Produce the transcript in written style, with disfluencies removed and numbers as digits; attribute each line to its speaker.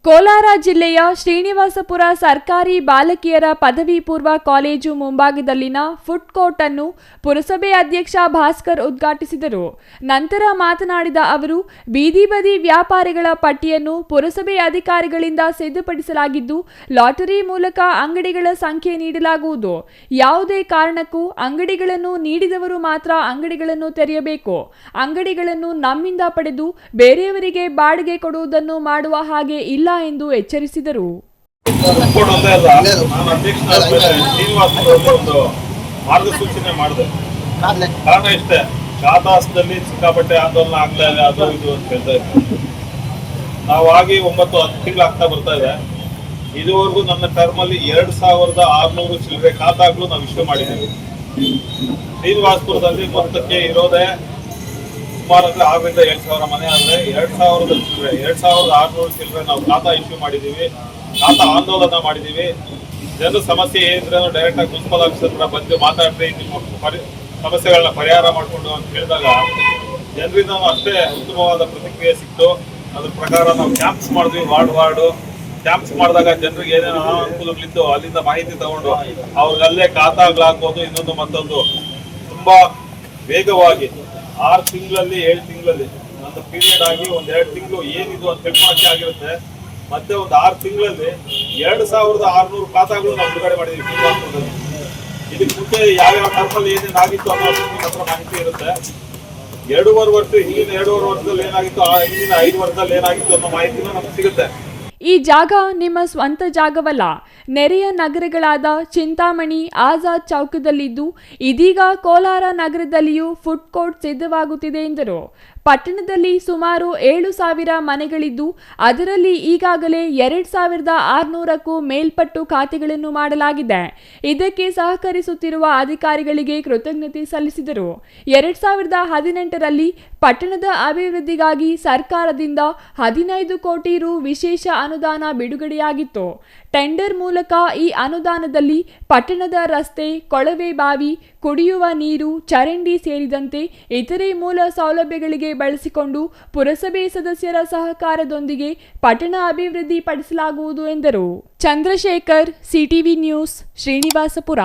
Speaker 1: ಕೋಲಾರ ಜಿಲ್ಲೆಯ ಶ್ರೀನಿವಾಸಪುರ ಸರ್ಕಾರಿ ಬಾಲಕಿಯರ ಪದವಿ ಪೂರ್ವ ಕಾಲೇಜು ಮುಂಭಾಗದಲ್ಲಿನ ಫುಡ್ ಕೋರ್ಟ್ ಅನ್ನು ಪುರಸಭೆ ಅಧ್ಯಕ್ಷ ಭಾಸ್ಕರ್ ಉದ್ಘಾಟಿಸಿದರು. ನಂತರ ಮಾತನಾಡಿದ ಅವರು, ಬೀದಿ ಬದಿ ವ್ಯಾಪಾರಿಗಳ ಪಟ್ಟಿಯನ್ನು ಪುರಸಭೆ ಅಧಿಕಾರಿಗಳಿಂದ ಸಿದ್ಧಪಡಿಸಲಾಗಿದ್ದು, ಲಾಟರಿ ಮೂಲಕ ಅಂಗಡಿಗಳ ಸಂಖ್ಯೆ ನೀಡಲಾಗುವುದು. ಯಾವುದೇ ಕಾರಣಕ್ಕೂ ಅಂಗಡಿಗಳನ್ನು ನೀಡಿದವರು ಮಾತ್ರ ಅಂಗಡಿಗಳನ್ನು ತೆರೆಯಬೇಕು. ಅಂಗಡಿಗಳನ್ನು ನಮ್ಮಿಂದ ಪಡೆದು ಬೇರೆಯವರಿಗೆ ಬಾಡಿಗೆ ಕೊಡುವುದನ್ನು ಮಾಡುವ ಹಾಗೆ ಇಲ್ಲ ಎಂದು ಎಚ್ಚರಿಸಿದರು.
Speaker 2: ಮಾರ್ಗಸೂಚನೆ ಮಾಡಿದೆ. ಕಾರಣ ಇಷ್ಟೇ, ಖಾತಾದಲ್ಲಿ ಸಿಕ್ಕಾಪಟ್ಟೆ ಆಂದೋಲನ ಆಗ್ತಾ ಇದೆ, ಅದು ಇದು ಅಂತ ಹೇಳ್ತಾ ಇದ್ದಾರೆ. ನಾವು ಆಗಿ 9-10 ತಿಂಗಳಾಗ್ತಾ ಬರ್ತಾ ಇದೆ. ಇದುವರೆಗೂ ನನ್ನ ಟರ್ಮಲ್ಲಿ 2600 ಚಿಲ್ಲರೆ ಖಾತಾಗಳು ನಾವು ಇಶ್ಯೂ ಮಾಡಿದ್ದೀವಿ. ಶ್ರೀನಿವಾಸಪುರದಲ್ಲಿ ಮೊತ್ತಕ್ಕೆ ಇರೋದೇ ಸುಮಾರು ಅಂದ್ರೆ 6,000-7,000 ಮನೆ ಆದ್ರೆ 2,600 ಚಿಲ್ಲರೆ ನಾವು ಖಾತಾ ಇಶ್ಯೂ ಮಾಡಿದೀವಿ. ಖಾತಾ ಆಂದೋಲನ ಮಾಡಿದೀವಿ. ಜನರ ಸಮಸ್ಯೆ ಏನಿದ್ರೆ ಡೈರೆಕ್ಟ್ ಆಗಿ ಮುನ್ಸಿಪಲ್ ಆಫೀಸರ್ ಹತ್ರ ಬಂದು ಮಾತಾಡ್ರಿ, ನಿಮ್ಮ ಸಮಸ್ಯೆಗಳನ್ನ ಪರಿಹಾರ ಮಾಡಿಕೊಂಡು ಅಂತ ಹೇಳಿದಾಗ ಜನರಿಂದ ಅಷ್ಟೇ ಉತ್ತಮವಾದ ಪ್ರತಿಕ್ರಿಯೆ ಸಿಕ್ತು. ಅದ್ರ ಪ್ರಕಾರ ನಾವು ಕ್ಯಾಂಪ್ಸ್ ಮಾಡಿದ್ವಿ, ವಾರ್ಡ್ ಕ್ಯಾಂಪ್ಸ್ ಮಾಡಿದಾಗ ಜನರಿಗೆ ಏನೇನು ಅನಾನುಕೂಲಗಳಿತ್ತು ಅಲ್ಲಿಂದ ಮಾಹಿತಿ ತಗೊಂಡು ಅವ್ರಿಗಲ್ಲೇ ಖಾತಾಗಳಾಗ್ಬೋದು, ಇನ್ನೊಂದು ಮತ್ತೊಂದು ತುಂಬಾ ವೇಗವಾಗಿ 6 ತಿಂಗಳಲ್ಲಿ 7 ತಿಂಗಳಲ್ಲಿ ಒಂದು ಪೀರಿಯಡ್ ಆಗಿ 1-2 ತಿಂಗಳು ಏನಿದು ಅಂತ ತಿಳ್ಕೊಳಕ್ಕೆ ಆಗಿರುತ್ತೆ. ಮತ್ತೆ ಒಂದು 6 ತಿಂಗಳಲ್ಲಿ 2,600 ಖಾತಾಗಳು ನಾವು ಬಿಡುಗಡೆ ಮಾಡಿದ್ದೀವಿ. ಇದಕ್ಕೆ ಮುಂಚೆ ಯಾವ್ಯಾವ ಟರ್ಮಲ್ಲಿ ಏನೇನು ಆಗಿತ್ತು ಅನ್ನೋದು ಹತ್ರ ಮಾಹಿತಿ ಇರುತ್ತೆ. 2.5 ವರ್ಷ ಹಿಂದಿನ 2.5 ವರ್ಷದಲ್ಲಿ ಏನಾಗಿತ್ತು, ಹಿಂದಿನ 5 ವರ್ಷದಲ್ಲಿ ಏನಾಗಿತ್ತು ಅನ್ನೋ ಮಾಹಿತಿನೂ ನಮ್ಗೆ ಸಿಗುತ್ತೆ.
Speaker 1: ಈ ಜಾಗ ನಿಮ್ಮ ಸ್ವಂತ ಜಾಗವಲ್ಲ. ನೆರೆಯ ನಗರಗಳಾದ ಚಿಂತಾಮಣಿ, ಆಜಾದ್ ಚೌಕದಲ್ಲಿದ್ದು ಇದೀಗ ಕೋಲಾರ ನಗರದಲ್ಲಿಯೂ ಫುಡ್ ಕೋರ್ಟ್ ಸಿದ್ಧವಾಗುತ್ತಿದೆ ಎಂದರು. ಪಟ್ಟಣದಲ್ಲಿ ಸುಮಾರು 7,000 ಮನೆಗಳಿದ್ದು ಅದರಲ್ಲಿ ಈಗಾಗಲೇ 2,600ಕ್ಕೂ ಮೇಲ್ಪಟ್ಟು ಖಾತೆಗಳನ್ನು ಮಾಡಲಾಗಿದೆ. ಇದಕ್ಕೆ ಸಹಕರಿಸುತ್ತಿರುವ ಅಧಿಕಾರಿಗಳಿಗೆ ಕೃತಜ್ಞತೆ ಸಲ್ಲಿಸಿದರು. 2018ರಲ್ಲಿ ಪಟ್ಟಣದ ಅಭಿವೃದ್ಧಿಗಾಗಿ ಸರ್ಕಾರದಿಂದ 15 ಕೋಟಿ ರು ವಿಶೇಷ ಅನುದಾನ ಬಿಡುಗಡೆಯಾಗಿತ್ತು. ಟೆಂಡರ್ ಮೂಲಕ ಈ ಅನುದಾನದಲ್ಲಿ ಪಟ್ಟಣದ ರಸ್ತೆ, ಕೊಳವೆ ಬಾವಿ, ಕುಡಿಯುವ ನೀರು, ಚರಂಡಿ ಸೇರಿದಂತೆ ಇತರೆ ಮೂಲ ಸೌಲಭ್ಯಗಳಿಗೆ ಬಳಸಿಕೊಂಡು ಪುರಸಭೆ ಸದಸ್ಯರ ಸಹಕಾರದೊಂದಿಗೆ ಪಟ್ಟಣ ಅಭಿವೃದ್ಧಿ ಪಡಿಸಲಾಗುವುದು ಎಂದರು. Chandrashekar, CTV news, Srinivaspur.